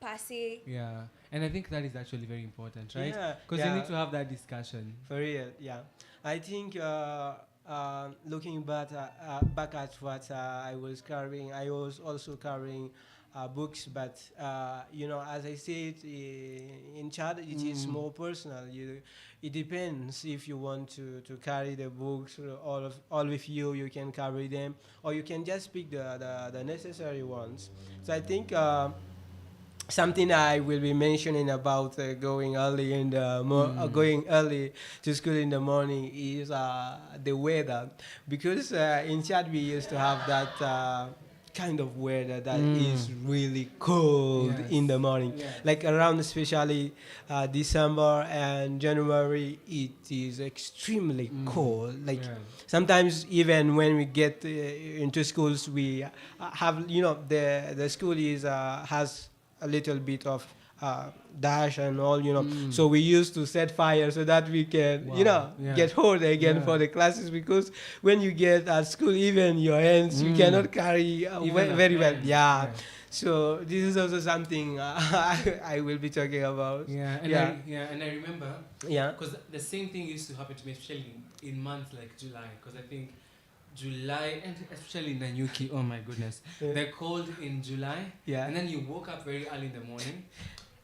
per se. Yeah, and I think that is actually very important, right? Yeah, Because you yeah. need to have that discussion. For real, yeah. I think looking back at what I was carrying, I was also carrying books, but as I said, in Chad, it is more personal. It depends if you want to carry the books all with you. You can carry them, or you can just pick the necessary ones. So I think. Something I will be mentioning about going early to school in the morning is the weather, because in Chad we used to have that kind of weather that is really cold Yes. in the morning, Yes. like around especially December and January. It is extremely cold. Like Yeah. sometimes even when we get into schools, we have the school is has a little bit of dash and all, so we used to set fire so that we can Wow. Yeah. get hold again Yeah. for the classes, because when you get at school, even your hands you cannot carry Even a very well. pen. Yeah. Yeah. So this is also something I will be talking about. Yeah, and I remember Yeah. because the same thing used to happen to me, especially in months like July, because I think July, and especially in Nanyuki, oh my goodness, Yeah. they're cold in July, Yeah. and then you woke up very early in the morning,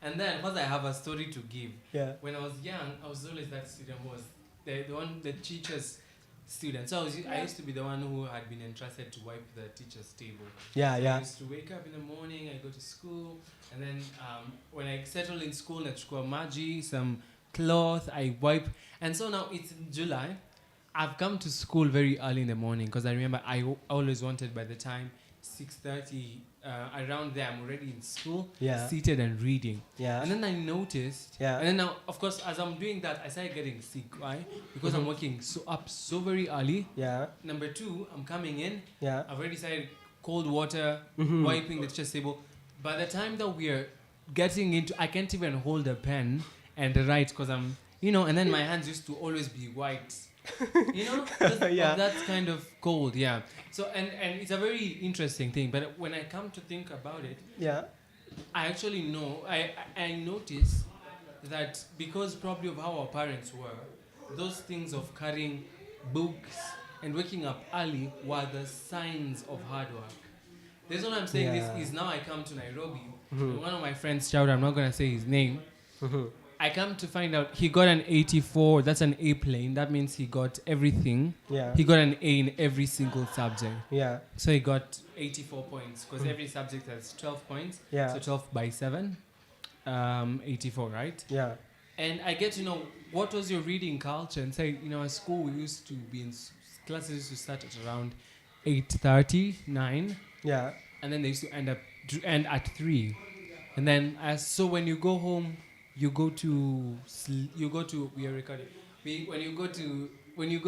and then because I have a story to give. Yeah. When I was young, I was always that student who was the teacher's student. So I used to be the one who had been entrusted to wipe the teacher's table. Yeah. I Yeah. used to wake up in the morning, I go to school, and then when I settle in school, nachukua maji, some cloth, I wipe. And so now it's July. I've come to school very early in the morning because I remember I always wanted by the time 6:30, around there, I'm already in school, Yeah. seated and reading. Yeah. And then I noticed, Yeah. and then now, of course, as I'm doing that, I started getting sick, right? Because I'm waking up so very early. Yeah. Number two, I'm coming in, Yeah. I've already started cold water, wiping the teacher's table. By the time that we're getting into, I can't even hold a pen and write because I'm, and then my hands used to always be white. Because Yeah. of that kind of cold, yeah. So, and it's a very interesting thing, but when I come to think about it, Yeah. I actually know, I notice that because probably of how our parents were, those things of carrying books and waking up early were the signs of hard work. The reason I'm saying Yeah. this is now I come to Nairobi, and one of my friends, shout out, I'm not going to say his name, I come to find out he got an 84, that's an A plane, that means he got everything. Yeah. He got an A in every single subject. Yeah. So he got 84 points because every subject has 12 points. Yeah. So 12 by 7, 84, right? Yeah. And I get to know what was your reading culture. And say, at school we used to be in classes used to start at around 8:30, 9. Yeah. And then they used to end at 3. And then so when you go home, we are recording. When you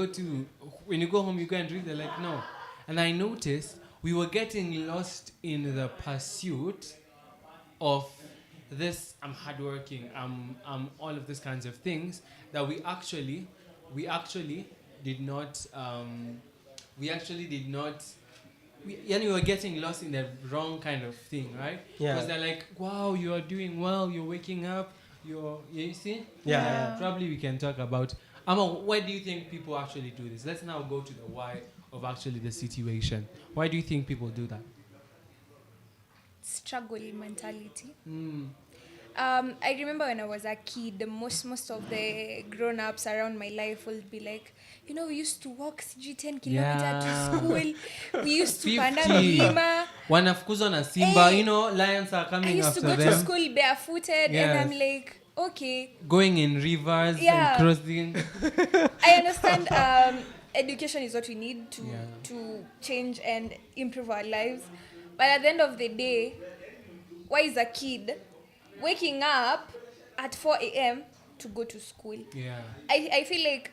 go home, you go and read. They're like, no. And I noticed we were getting lost in the pursuit of this. I'm hardworking. I'm all of these kinds of things that we actually did not. We were getting lost in the wrong kind of thing, right? Yeah. Because they're like, wow, you are doing well. You're waking up. You see? Yeah. Probably we can talk about. Why do you think people actually do this? Let's now go to the why of actually the situation. Why do you think people do that? Struggle mentality. I remember when I was a kid, most of the grown-ups around my life will be like, we used to walk 10 kilometers to school. We used to panda 50. milima. Wanafukuzwa na simba, Hey, lions are I coming used to after go them. to school barefooted, Yes. and I'm like, okay, Going in rivers Yeah. and crossing. I understand education is what we need to change and improve our lives. But at the end of the day, why is a kid waking up at 4 a.m. to go to school? Yeah. I feel like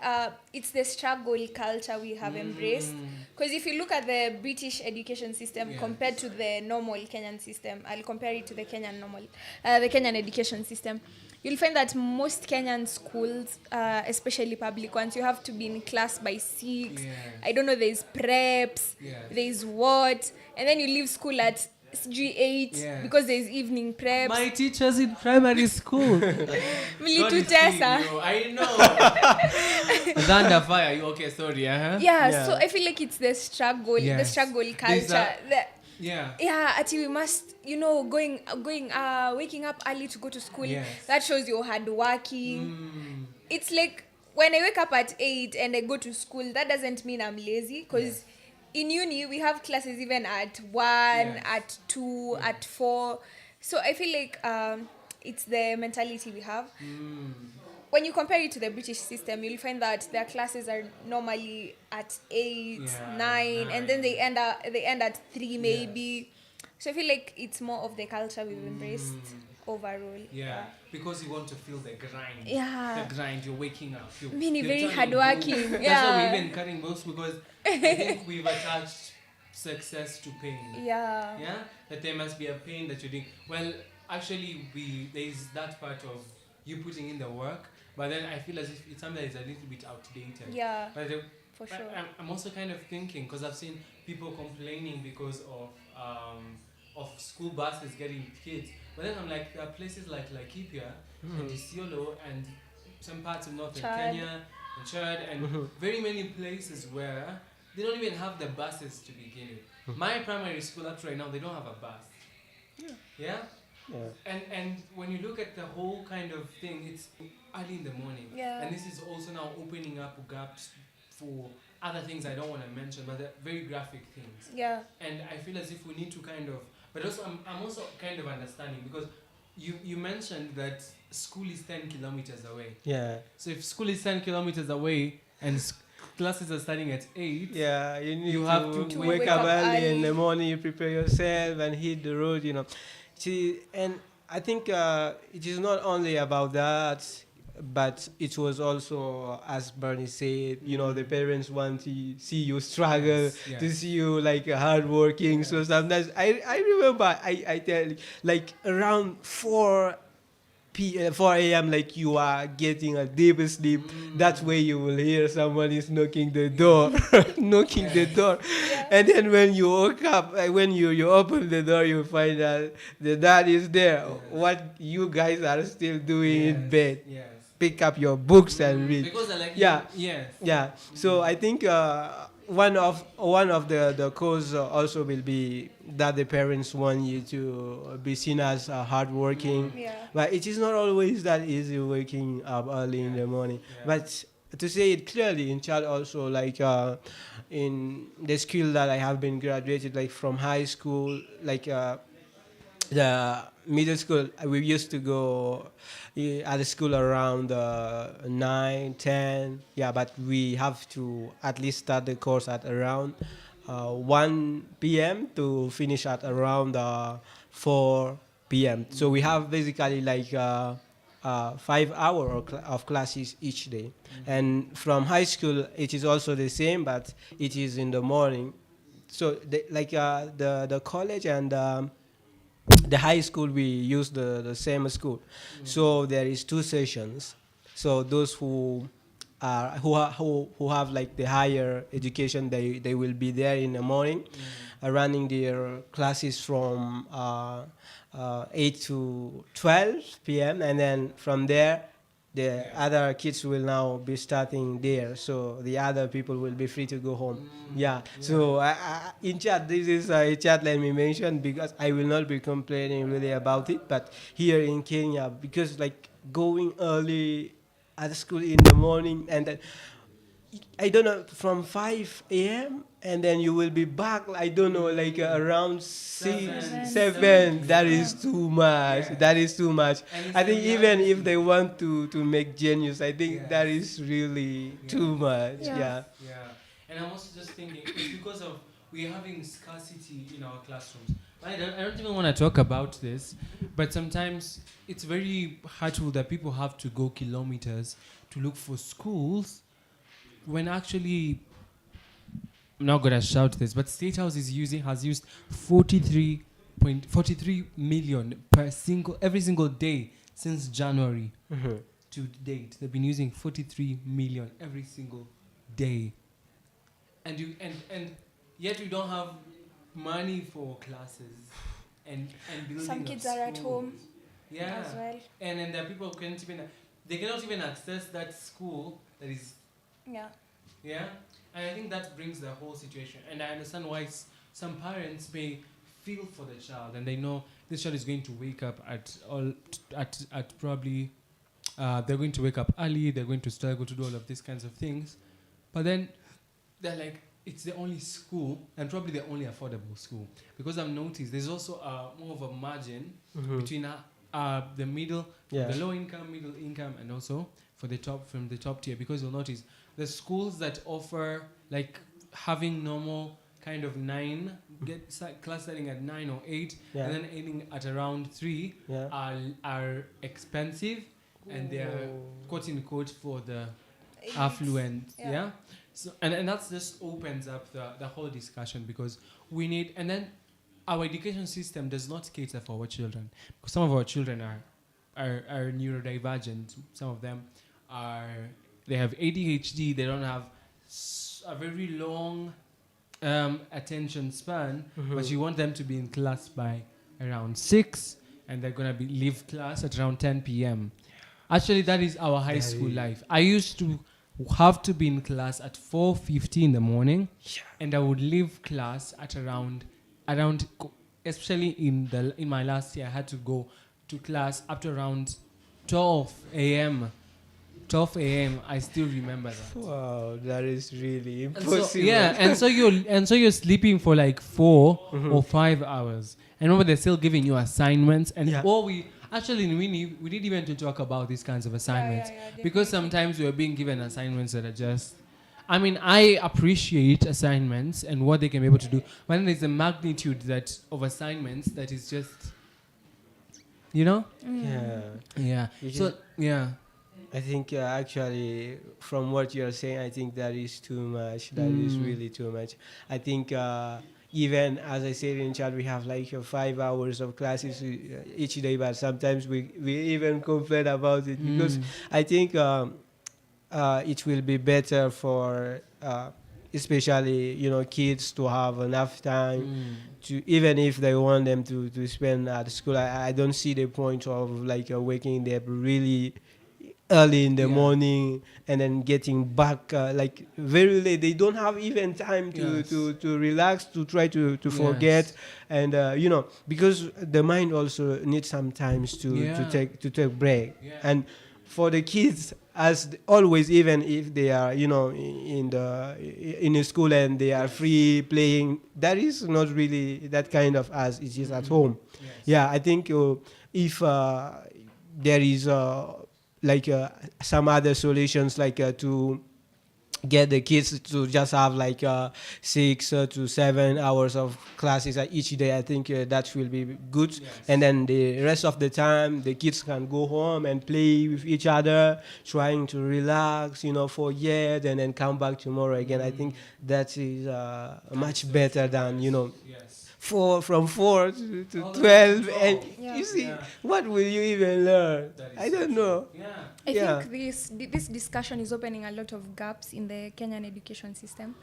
it's the struggle culture we have embraced. Because if you look at the British education system compared to the normal Kenyan system, I'll compare it to the the Kenyan education system. You'll find that most Kenyan schools, especially public ones, you have to be in class by 6. Yeah. I don't know, there's preps, Yes. there's what, and then you leave school at G8 Yes. because there's evening preps. My teachers in primary school. God is Mlitutesa. seeing you. I know. Thunder fire. You okay? Sorry. Yeah, so Yeah. I feel like it's the struggle Yes. culture. There's yeah. Yeah, actually we must, waking up early to go to school. Yes. That shows you're hardworking. Mm. It's like when I wake up at 8 and I go to school, that doesn't mean I'm lazy, because Yes. in uni we have classes even at 1, Yes. at 2, Yeah. at 4. So I feel like it's the mentality we have. Mm. When you compare it to the British system, you'll find that their classes are normally at 8, Yeah, 9, and then 9. they end at 3 maybe. So I feel like it's more of the culture we've embraced overall. Yeah, because you want to feel the grind. Yeah. The grind, you're waking up. Many very turning hardworking. books. That's Yeah. why we've been cutting books, because I think we've attached success to pain. Yeah. Yeah? That there must be a pain that you're doing. Well, actually, there's that part of you putting in the work, but then I feel as if it's something that is a little bit outdated. Yeah, But for sure. I'm also kind of thinking, because I've seen people complaining because of school buses getting kids. But then I'm like, there are places like Laikipia and Isiolo and some parts of northern Chad. Kenya and Chad and very many places where they don't even have the buses to begin with. My primary school up to right now, they don't have a bus. Yeah? Yeah. And when you look at the whole kind of thing, it's early in the morning. Yeah. And this is also now opening up gaps for other things I don't want to mention, but they're very graphic things. Yeah. And I feel as if we need to kind of, but also I'm also kind of understanding, because you mentioned that school is 10 kilometers away. Yeah. So if school is 10 kilometers away and classes are starting at 8, Yeah, you need You have to, to wake up early in the morning, you prepare yourself and hit the road, See, and I think it is not only about that, but it was also, as Bernie said, the parents want to see you struggle, Yes, to yes. see you like hardworking. So sometimes I remember I tell like around 4 a.m. like you are getting a deep sleep. That's where you will hear someone is knocking the door, knocking the door, and then when you woke up, when you open the door, you find that the dad is there. Yes. What you guys are still doing in bed? Yes. Pick up your books and read. Because I like Yeah. Yes. Yeah. So I think one of the cause also will be that the parents want you to be seen as hardworking. Yeah. But it is not always that easy waking up early in the morning. Yeah. But to say it clearly, in child also, like in the school that I have been graduated, like from high school, like the middle school, we used to go at the school around 9, 10. Yeah, but we have to at least start the course at around 1 p.m. to finish at around 4 p.m. So we have basically like 5 hours of classes each day. And from high school, it is also the same, but it is in the morning. So the college and the high school, we use the same school. So there is 2 sessions. So those who have like the higher education, they will be there in the morning, running their classes from 8 to 12 p.m. and then from there the other kids will now be starting there, so the other people will be free to go home. So in chat, this is a chat, let me mention, because I will not be complaining really about it, but here in Kenya, because like going early at school in the morning, and then I don't know, from 5 a.m. and then you will be back, I don't know, like around 6, 7. That is too much. Yeah. That is too much. And I it's think the even reality. if they want to make genius, I think Yes. that is really too much. Yeah. Yeah. And I'm also just thinking, it's because of we're having scarcity in our classrooms. I don't even want to talk about this, but sometimes it's very hurtful that people have to go kilometers to look for schools when actually, I'm not gonna shout this, but State House has used 43 million every single day since January to date. They've been using 43 million every single day, and yet we don't have money for classes. and Some building of kids are at home schools. Yeah. as well. And then there are people who can't even, they cannot even access that school that is, Yeah. yeah. And I think that brings the whole situation. And I understand why some parents may feel for the child and they know this child is going to wake up at probably they're going to wake up early, they're going to struggle to do all of these kinds of things. But then they're like, it's the only school and probably the only affordable school. Because I've noticed there's also more of a margin between the middle, the low income, middle income, and also for the top, from the top tier. Because you'll notice the schools that offer like having normal kind of class starting at 9 or 8 and then ending at around 3 are expensive and they are quote unquote for the affluent. Yeah. So and that just opens up the whole discussion because we need, and then our education system does not cater for our children because some of our children are neurodivergent. Some of them they have ADHD. They don't have a very long attention span, but you want them to be in class by around 6 and they're gonna leave class at around 10 p.m. Actually, that is our high school life. I used to have to be in class at 4:50 in the morning, and I would leave class at around, especially in my last year, I had to go to class up to around 12 a.m. 12 a.m. I still remember that. Wow, that is really And impossible. so, yeah, and so you're sleeping for like 4 or 5 hours. And remember, they're still giving you assignments, and we didn't even to talk about these kinds of assignments because sometimes we're being given assignments that are just. I mean, I appreciate assignments and what they can be able to do, but then there's a magnitude of assignments that is just, you know. Yeah. So yeah. I think actually, from what you're saying, I think that is too much. That is really too much. I think even as I said in chat, we have like 5 hours of classes each day, but sometimes we even complain about it because I think it will be better for especially kids to have enough time to, even if they want them to spend at school. I don't see the point of like waking them really early in the morning and then getting back like very late. They don't have even time to relax, to try to forget, and because the mind also needs sometimes to take break. And for the kids, as always, even if they are in the school and they are free playing, that is not really that kind of as it is at home. I think if there is like some other solutions, like to get the kids to just have like 6 to 7 hours of classes each day, I think that will be good. And then the rest of the time the kids can go home and play with each other, trying to relax, forget, and then come back tomorrow again. I think that is much better than from 4 to 12, and you see what will you even learn? I don't know. I think this discussion is opening a lot of gaps in the Kenyan education system.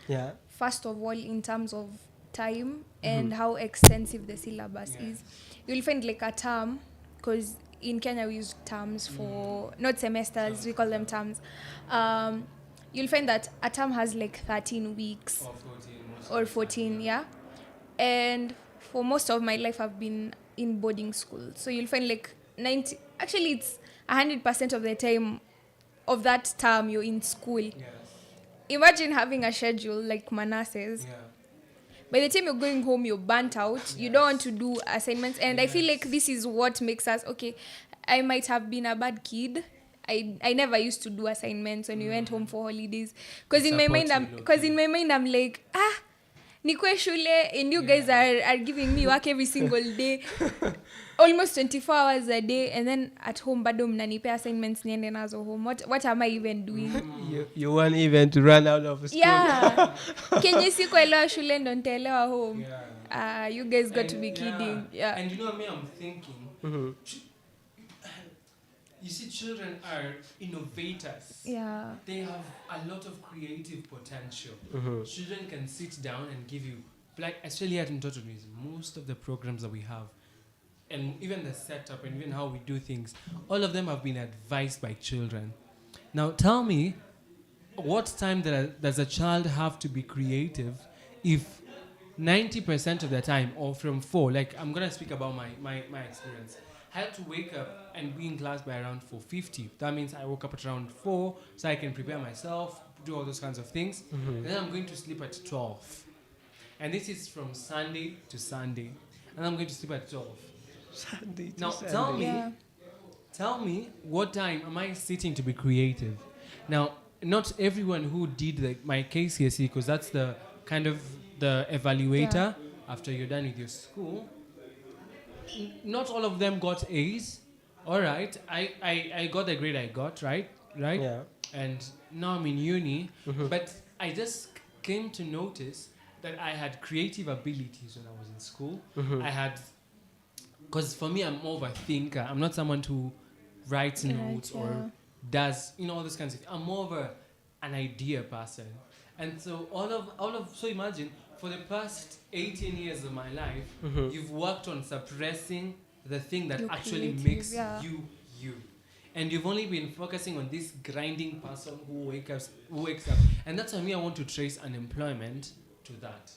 First of all, in terms of time and how extensive the syllabus is. You'll find like a term, because in Kenya we use terms for, not semesters, we call them terms. You'll find that a term has like 13 weeks or 14, and for most of my life I've been in boarding school, so you'll find like 90, actually it's 100% of the time of that term you're in school. Imagine having a schedule like Manasseh's. By the time you're going home, you're burnt out. You don't want to do assignments, and I feel like this is what makes us okay. I might have been a bad kid. I never used to do assignments when we went home for holidays, because in my mind I'm like, nikwe shule, and you guys are giving me work every single day, almost 24 hours a day, and then at home bado mnanipe assignments niende nazo home. What am I even doing? You want even to run out of school. Kenye sikuelewa shule ndo nitaelewa home. You guys got to be kidding. And you know me, I'm thinking, you see, children are innovators. They have a lot of creative potential. Children can sit down and give you, like, especially at Mtoto, most of the programs that we have, and even the setup and even how we do things, all of them have been advised by children. Now tell me, what time does a child have to be creative if 90% of the time, or from 4, like I'm going to speak about my experience. I had to wake up and be in class by around 4:50. That means I woke up at around 4 so I can prepare myself, do all those kinds of things. And then I'm going to sleep at 12. And this is from Sunday to Sunday. And I'm going to sleep at 12. Sunday to Now, Sunday. Yeah. tell me, what time am I sitting to be creative? Now, not everyone who did my KCSE, because that's the kind of the evaluator after you're done with your school, not all of them got A's. All right, I got the grade I got, right? Yeah. And now I'm in uni, but I just came to notice that I had creative abilities when I was in school. I had, because for me, I'm more of a thinker. I'm not someone who writes notes or does, all those kinds of things. I'm more of an idea person. And so so imagine, for the past 18 years of my life, you've worked on suppressing the thing that You're actually creative, makes yeah. you. And you've only been focusing on this grinding person who wakes up. And that's why I want to trace unemployment to that.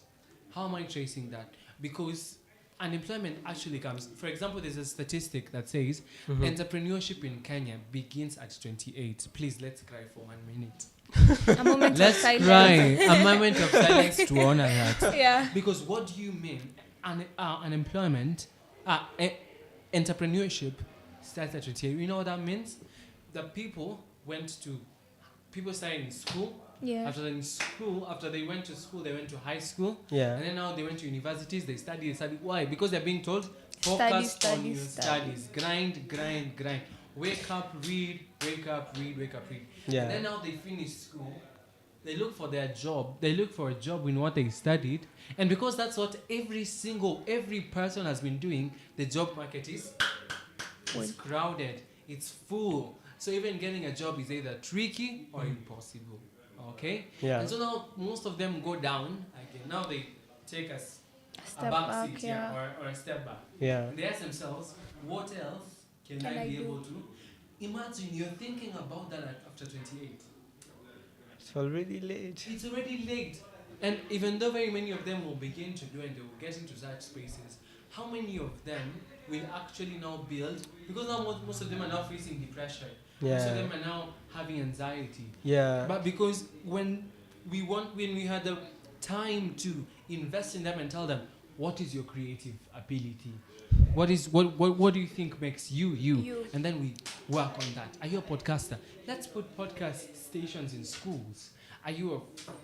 How am I tracing that? Because unemployment actually comes, for example, there's a statistic that says entrepreneurship in Kenya begins at 28. Please, let's cry for 1 minute. A moment of Let's silence. cry. A moment of silence to honor that. Yeah. Because what do you mean? Unemployment, entrepreneurship starts at 28. You know what that means? The people started in school. Yeah. After they went to school, they went to high school. Yeah. And then now they went to universities, they study. Why? Because they're being told, focus on your studies. Grind. Wake up, read. Yeah. And then now they finish school, they look for their job. They look for a job in what they studied. And because that's what every person has been doing, the job market is it's crowded. It's full. So even getting a job is either tricky or impossible. Okay? Yeah. And so now most of them go down. Again, now they take a Step back back, seat, yeah. or a step back. Yeah. And they ask themselves, what else can I be able to? Imagine you're thinking about that after 28. It's already late. It's already late. And even though very many of them will begin to do and they will get into such spaces, how many of them will actually now build? Because now most of them are now facing depression. Yeah. Most of them are now having anxiety. Yeah. But because when we had the time to invest in them and tell them, what is your creative ability? What do you think makes you? And then we work on that. Are you a podcaster? Let's put podcast stations in schools. Are you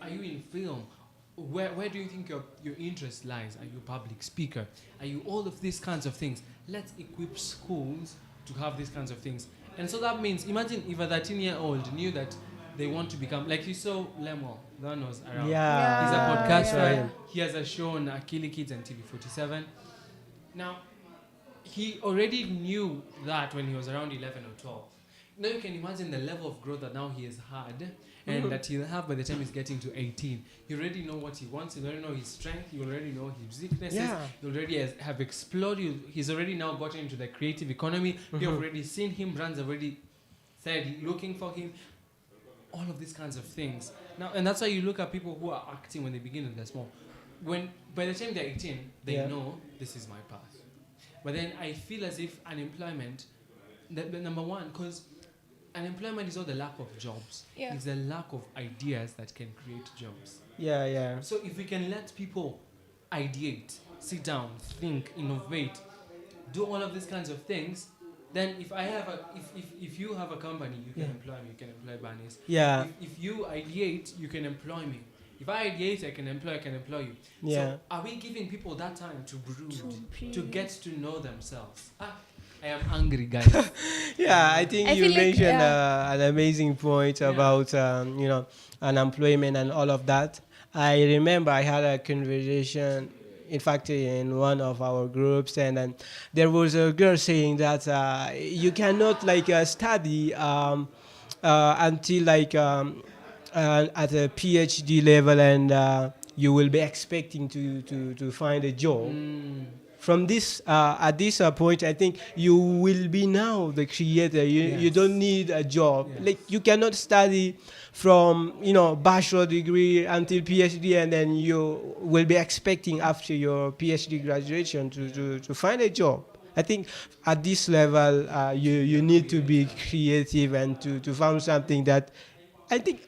in film? Where do you think your interest lies? Are you a public speaker? Are you all of these kinds of things? Let's equip schools to have these kinds of things. And so that means, imagine if a 13-year-old knew that they want to become, like you saw Lemo, that one was around. Yeah. He's a podcaster. Yeah. He has a show on Akili Kids and TV47. Now, he already knew that when he was around 11 or 12. Now you can imagine the level of growth that now he has had and that he'll have by the time he's getting to 18. You already know what he wants. You already know his strength. You already know his weaknesses. Yeah. You already have explored. He's already now gotten into the creative economy. You've already seen him. Brands have already said looking for him. All of these kinds of things. Now, and that's why you look at people who are acting when they begin and they're small. When by the time they're 18, they know this is my path. But then I feel as if unemployment, the number one, because unemployment is not the lack of jobs. Yeah. It's the lack of ideas that can create jobs. Yeah, yeah. So if we can let people ideate, sit down, think, innovate, do all of these kinds of things, then if you have a company, you can employ me, you can employ Banis. Yeah. If you ideate, you can employ me. If I ideate, I can employ you. Yeah. So are we giving people that time to brood, to get to know themselves? I am angry, guys. Yeah, I think I you feel like, mentioned an amazing point about unemployment and all of that. I remember I had a conversation, in fact, in one of our groups, and there was a girl saying that you cannot study until at a PhD level, and you will be expecting to find a job from this at this point, I think you will be now the creator. You Yes. don't need a job. Yes. Like you cannot study from bachelor degree until PhD, and then you will be expecting after your PhD graduation to find a job. I think at this level, you need to be creative and to find something that I think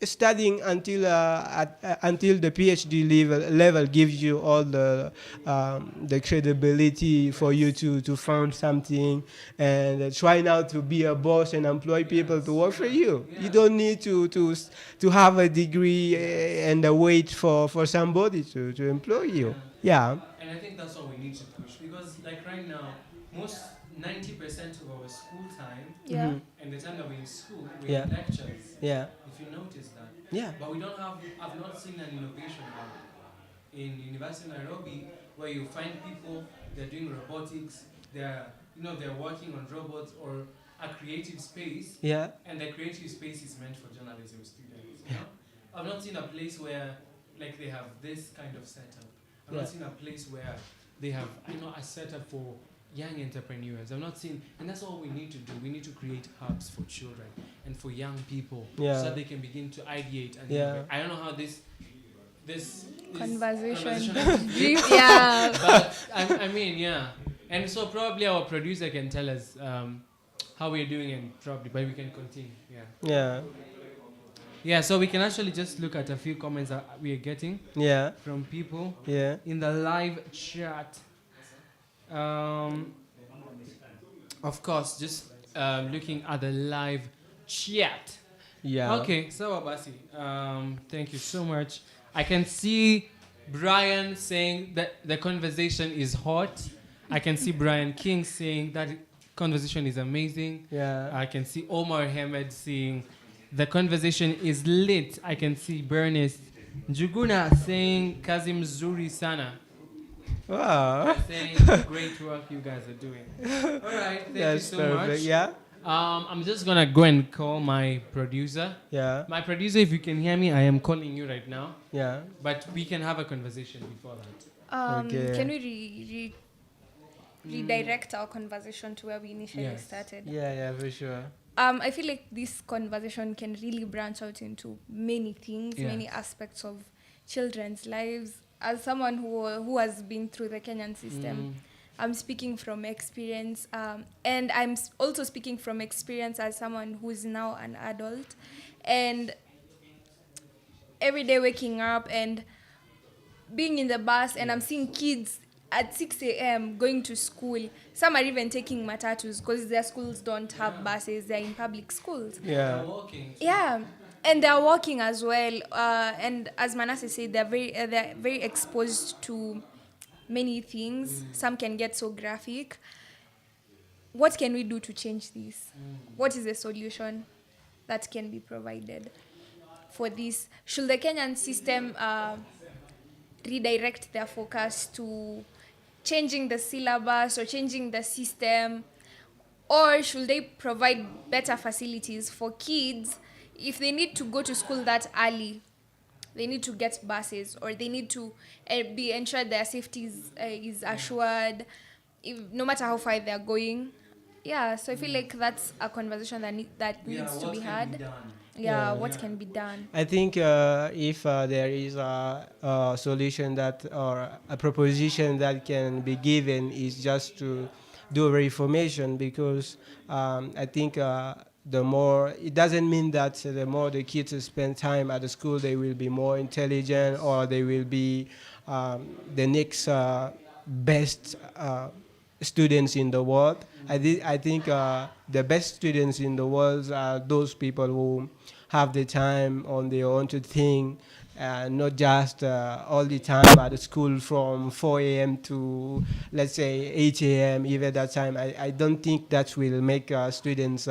studying until the PhD level gives you all the credibility for you to found something and try now to be a boss and employ people to work for you. You don't need to have a degree and wait for somebody to employ you. Yeah. And I think that's what we need to push because, like right now, most 90% of our school time Yeah. and the time that we're in school, we're Yeah. in lectures. Yeah. If you notice that. Yeah. But we don't have, I've not seen an innovation hub in University of Nairobi where you find people, they're doing robotics, they're working on robots or a creative space, Yeah. and the creative space is meant for journalism students. You know? I've not seen a place where like they have this kind of setup. I've not seen a place where they have a setup for young entrepreneurs. I've not seen, and that's all we need to do. We need to create hubs for children and for young people so that they can begin to ideate and innovate. I don't know how this Conversation. is, Yeah. but I mean, yeah. And so probably our producer can tell us how we're doing, and probably, but we can continue. Yeah. Yeah. Yeah. So we can actually just look at a few comments that we are getting Yeah. from people Yeah. in the live chat. Of course, just looking at the live chat. Yeah. Okay, so Abasi, thank you so much. I can see Brian saying that the conversation is hot. I can see Brian King saying that conversation is amazing. Yeah. I can see Omar Hamed saying the conversation is lit. I can see Bernice Njuguna saying Kazim Zuri Sana. Wow. Saying great work you guys are doing. All right, thank That's you so perfect. much. Yeah. I'm just gonna go and call my producer. Yeah. My producer, if you can hear me, I am calling you right now. Yeah. But we can have a conversation before that. Okay. Can we redirect our conversation to where we initially Yes. started? Yeah, for sure. I feel like this conversation can really branch out into many things, Yes. many aspects of children's lives. As someone who has been through the Kenyan system, I'm speaking from experience, and I'm also speaking from experience as someone who is now an adult. And every day waking up and being in the bus, and I'm seeing kids at 6 a.m. going to school. Some are even taking matatus because their schools don't have buses. They're in public schools. Yeah. They're walking. Yeah, and they're walking as well. And as Manasseh said, they're very exposed to many things. Some can get so graphic. What can we do to change this? What is the solution that can be provided for this? Should the Kenyan system redirect their focus to changing the syllabus or changing the system? Or should they provide better facilities for kids if they need to go to school that early? They need to get buses, or they need to be ensured their safety is assured, no matter how far they're going. Yeah, so I feel like that's a conversation that needs to be had. What can be done? I think if there is a solution that or a proposition that can be given is just to do reformation, because I think the more, it doesn't mean that the more the kids spend time at the school, they will be more intelligent or they will be the next best students in the world. I think the best students in the world are those people who have the time on their own to think, not just all the time at the school from 4 a.m. to, let's say, 8 a.m. Even that time. I don't think that will make students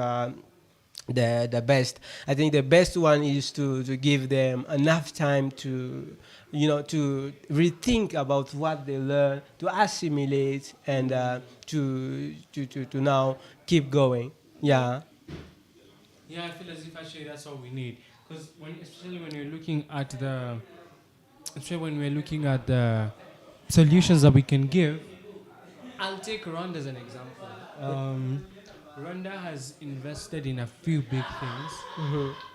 the best. I think the best one is to give them enough time to to rethink about what they learn, to assimilate, and to now keep going. Yeah. Yeah, I feel as if actually that's all we need. Because especially when you're looking at the, especially when we're looking at the solutions that we can give, I'll take Rwanda as an example. Rwanda has invested in a few big things.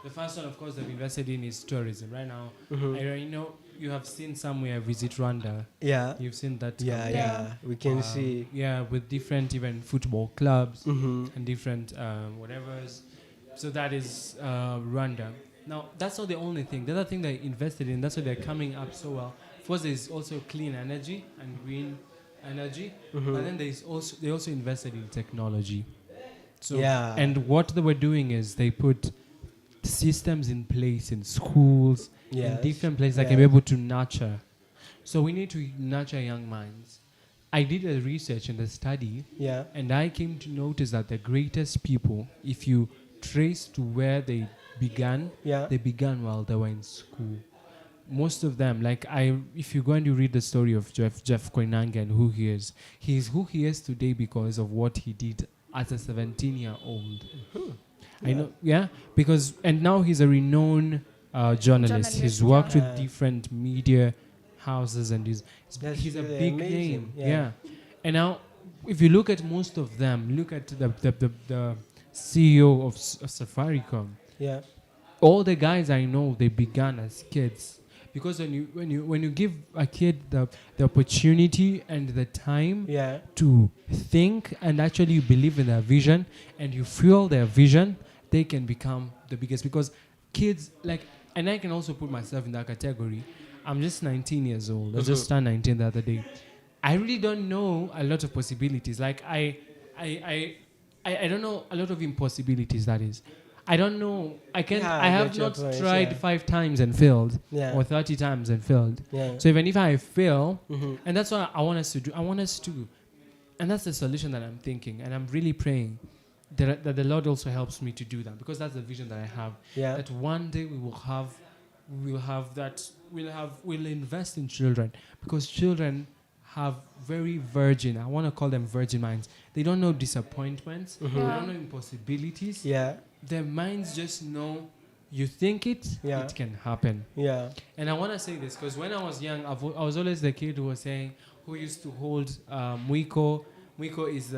The first one, of course, they've invested in is tourism. Right now, I know you have seen somewhere visit Rwanda. Yeah. You've seen that. Yeah, come yeah. there. We can see. Yeah, with different even football clubs Mm-hmm. and different whatever's. So that is Rwanda. Now, that's not the only thing. The other thing they invested in, that's why they're coming up so well. First, there's also clean energy and green energy. But then they also invested in technology. So Yeah. and what they were doing is they put systems in place in schools, in Yes. different places that Yeah. can be able to nurture. So we need to nurture young minds. I did a research and a study, Yeah. and I came to notice that the greatest people, if you trace to where they began, Yeah. they began while they were in school. Most of them, if you go and you read the story of Jeff Koinange and who he is who he is today because of what he did as a 17-year-old. I know, because and now he's a renowned journalist. He's worked yeah. with different media houses, and That's he's a really big amazing, name. yeah. And now, if you look at most of them, look at the CEO of Safaricom. Yeah. All the guys I know, they began as kids. Because when you give a kid the opportunity and the time Yeah. to think and actually believe in their vision, and you fuel their vision, they can become the biggest. Because kids, and I can also put myself in that category. I'm just 19 years old. I just turned 19 the other day. I really don't know a lot of possibilities. I don't know a lot of impossibilities, that is. I don't know. I can't. Yeah, I I have get your not point, tried yeah. 5 times and failed, Yeah. or 30 times and failed. Yeah. So even if I fail, Mm-hmm. and that's what I want us to do. I want us to, and that's the solution that I'm thinking, and I'm really praying that the Lord also helps me to do that, because that's the vision that I have. Yeah. That one day we'll invest in children, because children have very virgin. I want to call them virgin minds. They don't know disappointments. They don't know impossibilities. Yeah. Their minds just know you think it can happen. Yeah. And I want to say this because when I was young, I was always the kid who used to hold Mwiko. Mwiko is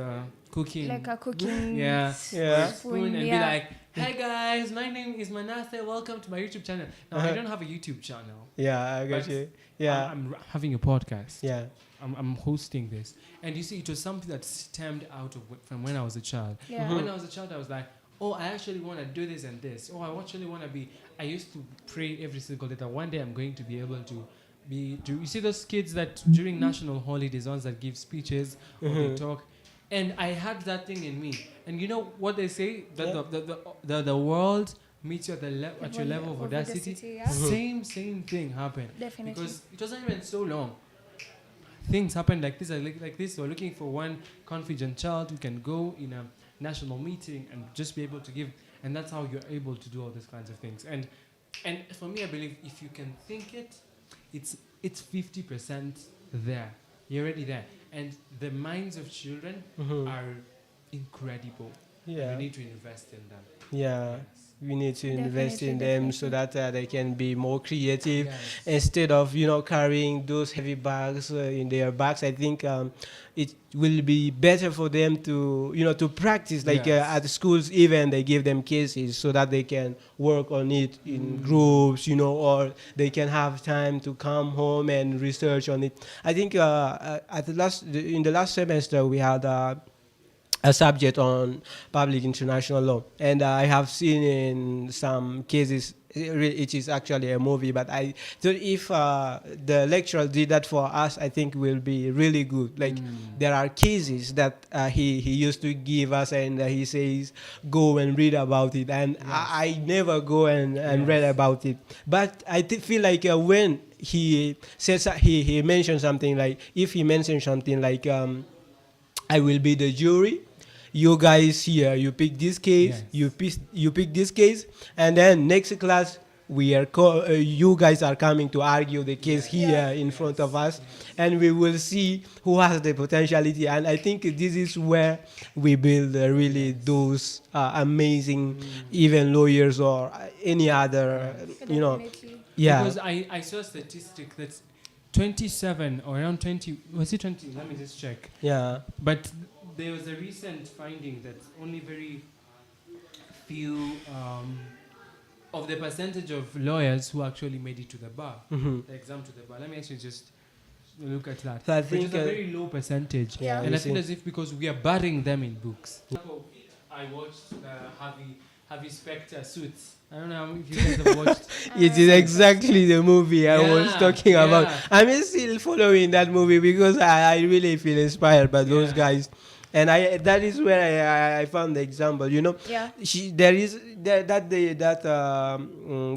cooking. Like a cooking Yeah. Spoon and be like, "Hey guys, my name is Manasseh. Welcome to my YouTube channel." Now I don't have a YouTube channel. Yeah, I got But you. Yeah. I'm having a podcast. Yeah. I'm hosting this, and you see, it was something that stemmed out of from when I was a child. Yeah. When I was a child, I was like, "Oh, I actually want to do this and this. Oh, I actually want to be." I used to pray every single day that one day I'm going to be able to be. You see those kids that during national holidays, ones that give speeches or they talk, and I had that thing in me. And you know what they say, that the world meets you at your level of audacity. Yeah. Same thing happened. Definitely. Because it wasn't even so long. Things happen like this. Like this. We're looking for one confident child who can go in a national meeting and just be able to give. And that's how you're able to do all these kinds of things. And for me, I believe if you can think it, it's 50% there. You're already there. And the minds of children are incredible. Yeah. We need to invest in them. Yeah. Yes. We need to invest in Definitely, them so that they can be more creative. Yes. Instead of carrying those heavy bags in their bags. I think it will be better for them to to practice, like Yes. at schools. Even they give them cases so that they can work on it in groups, or they can have time to come home and research on it. I think in the last semester we had a subject on public international law, and I have seen in some cases it is actually a movie, but I thought if the lecturer did that for us, I think will be really good. Like there are cases that he used to give us, and he says go and read about it, and I never go and read about it, but I feel like when he says he mentioned something, like if he mentioned something like I will be the jury. You guys here, you pick this case, you pick this case, and then next class we are you guys are coming to argue the case here in front of us, and we will see who has the potentiality. And I think this is where we build really those amazing, even lawyers or any other, Definitely. Yeah. Because I saw a statistic that 27 or around 20, was it 20? Let me just check. Yeah. But there was a recent finding that only very few of the percentage of lawyers who actually made it to the bar, Mm-hmm. the exam to the bar. Let me actually just look at that. So I Which is think a very low percentage. yeah, And you I feel see. as if because we are burying them in books. I watched Harvey Specter Suits. I don't know if you guys have watched. It is exactly the movie I was Yeah, talking about. yeah. I'm still following that movie because I really feel inspired by those Yeah. guys. And that is where I found the example. You know, Yeah. that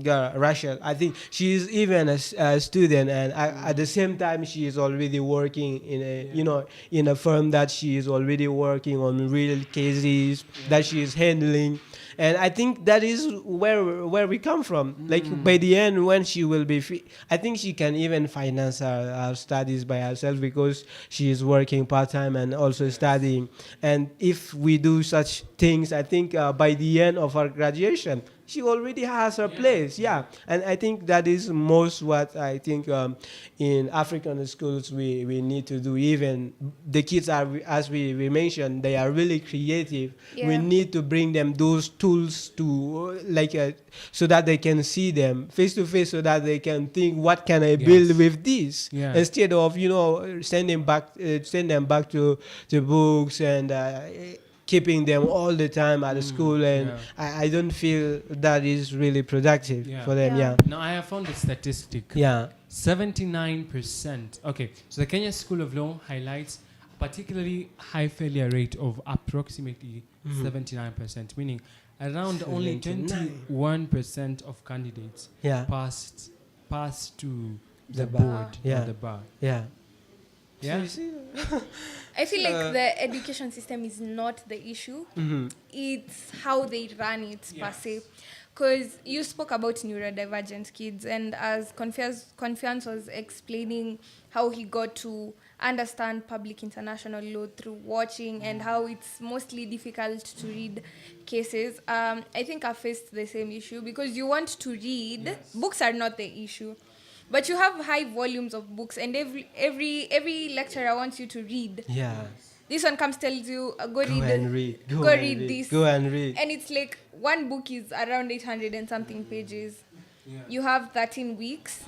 girl Rachel. I think she is even a student, and at the same time she is already working in a in a firm that she is already working on real cases that she is handling. And I think that is where we come from. Like by the end, when she will be free, I think she can even finance her studies by herself because she is working part time and also studying. And if we do such things, I think by the end of her graduation, she already has her place. Yeah, and I think that is most what I think in African schools we need to do. Even the kids are, as we mentioned, they are really creative. We Yeah. need to bring them those tools to so that they can see them face to face, so that they can think, what can I build Yes. with this, Yeah. instead of send them back to books and keeping them all the time at the school. And yeah. I don't feel that is really productive Yeah. for them. Yeah. Yeah. Now, I have found a statistic. Yeah. 79%. Okay, so the Kenya School of Law highlights a particularly high failure rate of approximately 79%, meaning around only 79. 21% of candidates Yeah. passed to The the bar. board Yeah. or the bar. Yeah. Yeah? So you see? I feel like the education system is not the issue. Mm-hmm. It's how they run it per se. Because you spoke about neurodivergent kids, and as Confiance was explaining how he got to understand public international law through watching and how it's mostly difficult to read cases, I think I faced the same issue because you want to read. Books are not the issue. But you have high volumes of books, and every lecturer wants you to read. Yeah. This one comes tells you Go and read. go read this, Go and read. and it's like one book is around 800 and something pages. Yeah. You have 13 weeks,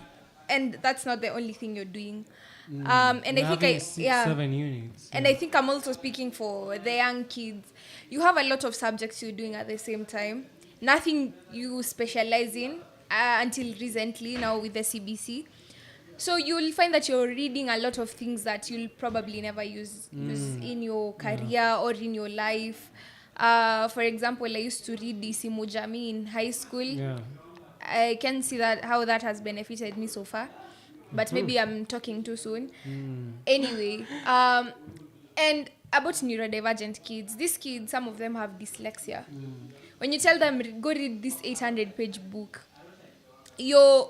and that's not the only thing you're doing. And We're I think having 7 units. and I think I'm also speaking for the young kids. You have a lot of subjects you're doing at the same time. Nothing you specialize in until recently, now with the CBC. So you'll find that you're reading a lot of things that you'll probably never use in your career or in your life. For example, I used to read Isimu Jami in high school. Yeah. I can see that how that has benefited me so far. But maybe I'm talking too soon. Anyway, and about neurodivergent kids, these kids, some of them have dyslexia. When you tell them, go read this 800-page book, you're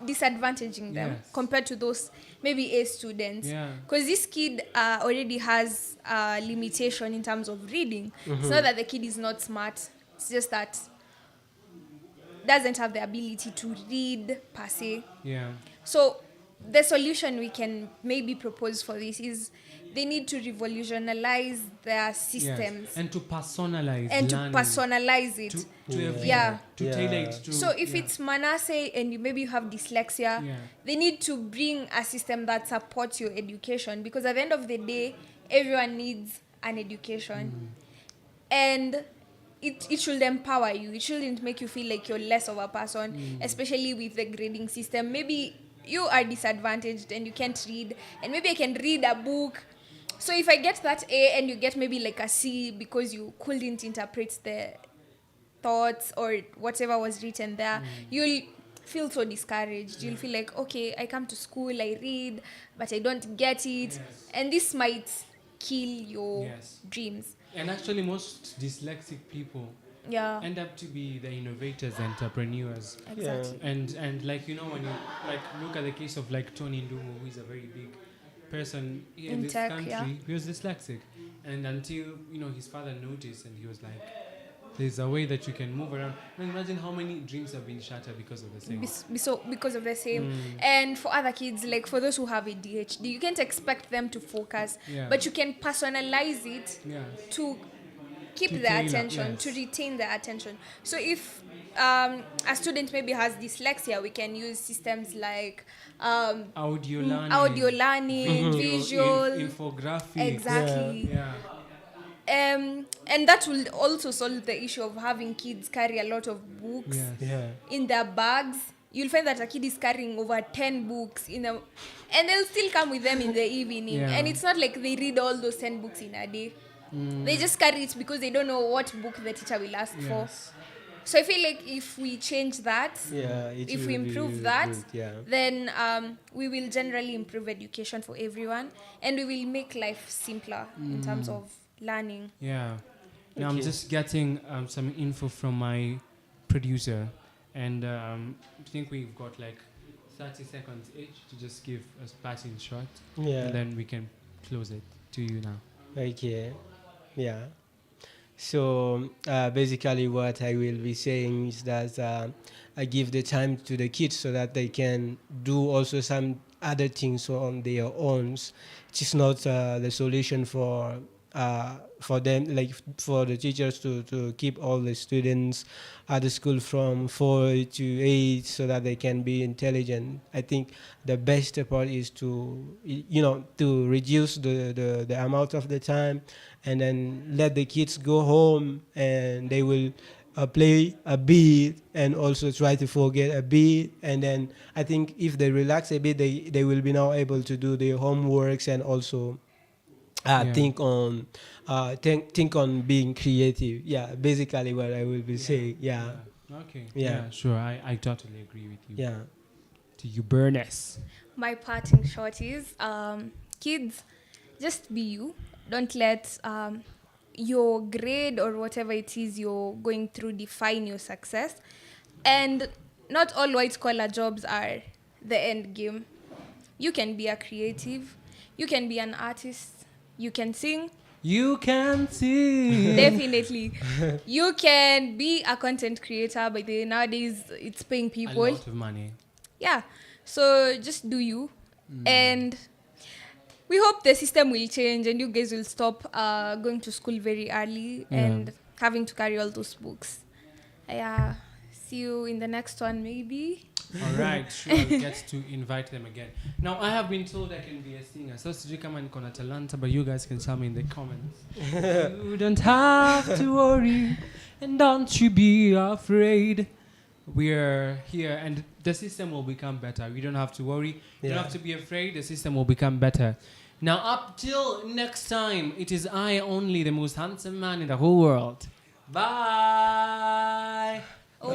disadvantaging them compared to those maybe A students. Because this kid already has a limitation in terms of reading. It's not that the kid is not smart. It's just that doesn't have the ability to read per se. Yeah. So the solution we can maybe propose for this is they need to revolutionize their systems. Yes. And to personalize and learning. to personalize it. To every- Yeah. to tailor it to. So if it's Manasseh and maybe you have dyslexia, they need to bring a system that supports your education, because at the end of the day, everyone needs an education. And it should empower you. It shouldn't make you feel like you're less of a person, especially with the grading system. Maybe you are disadvantaged and you can't read, and maybe I can read a book. So if I get that A and you get maybe like a C because you couldn't interpret the thoughts or whatever was written there, you'll feel so discouraged. You'll feel like, okay, I come to school, I read, but I don't get it. And this might kill your dreams. And actually, most dyslexic people end up to be the innovators, entrepreneurs. Exactly. And like, you know, when you like look at the case of like Tony Ndumu, who is a very big person here in this tech, country, he was dyslexic. And until, you know, his father noticed and he was like, There's a way that you can move around. Now imagine how many dreams have been shattered because of the same. So because of the same. And for other kids, like for those who have ADHD, you can't expect them to focus, Yeah. but you can personalize it Yeah. to keep To their tailor, attention, yes. to retain their attention. So if a student maybe has dyslexia, we can use systems like Audio learning. audio learning, visual, Infographics. exactly. Yeah. And that will also solve the issue of having kids carry a lot of books Yes. Yeah. in their bags. You'll find that a kid is carrying over 10 books and they'll still come with them in the evening. Yeah. And it's not like they read all those 10 books in a day. They just carry it because they don't know what book the teacher will ask for. Yes. So I feel like if we change that, Yeah, it if will we be improve really that, good, yeah. then we will generally improve education for everyone, and we will make life simpler in terms of learning. Yeah. Now I'm Okay. just getting some info from my producer, and I think we've got like 30 seconds each to just give a passing shot, Yeah. and then we can close it to you now. Okay. Yeah. So basically, what I will be saying is that I give the time to the kids so that they can do also some other things on their own. It is not the solution for them, like for the teachers to keep all the students at the school from 4 to 8 so that they can be intelligent. I think the best part is to reduce the amount of the time and then let the kids go home and they will play a bit and also try to forget a bit. And then I think if they relax a bit, they will be now able to do their homeworks and also Yeah. think on being creative. Yeah, basically what I will be saying. Yeah, Okay. Yeah. Sure. I totally agree with you. yeah, To you, Burness. My parting shot is kids, just be you. Don't let your grade or whatever it is you're going through define your success. And not all white collar jobs are the end game. You can be a creative, you can be an artist, you can sing. You can see. Definitely. You can be a content creator, but nowadays it's paying A people. lot of money. Yeah. So just do you. And we hope the system will change and you guys will stop going to school very early and having to carry all those books. Yeah. See you in the next one, maybe. All right, sure, I'll get to invite them again. Now, I have been told I can be a singer. So, sijui kama niko na talanta, but you guys can tell me in the comments. You don't have to worry, and don't you be afraid. We're here, and the system will become better. You don't have to worry. You don't have to be afraid. The system will become better. Now, up till next time, it is I only, the most handsome man in the whole world. Bye. Bye.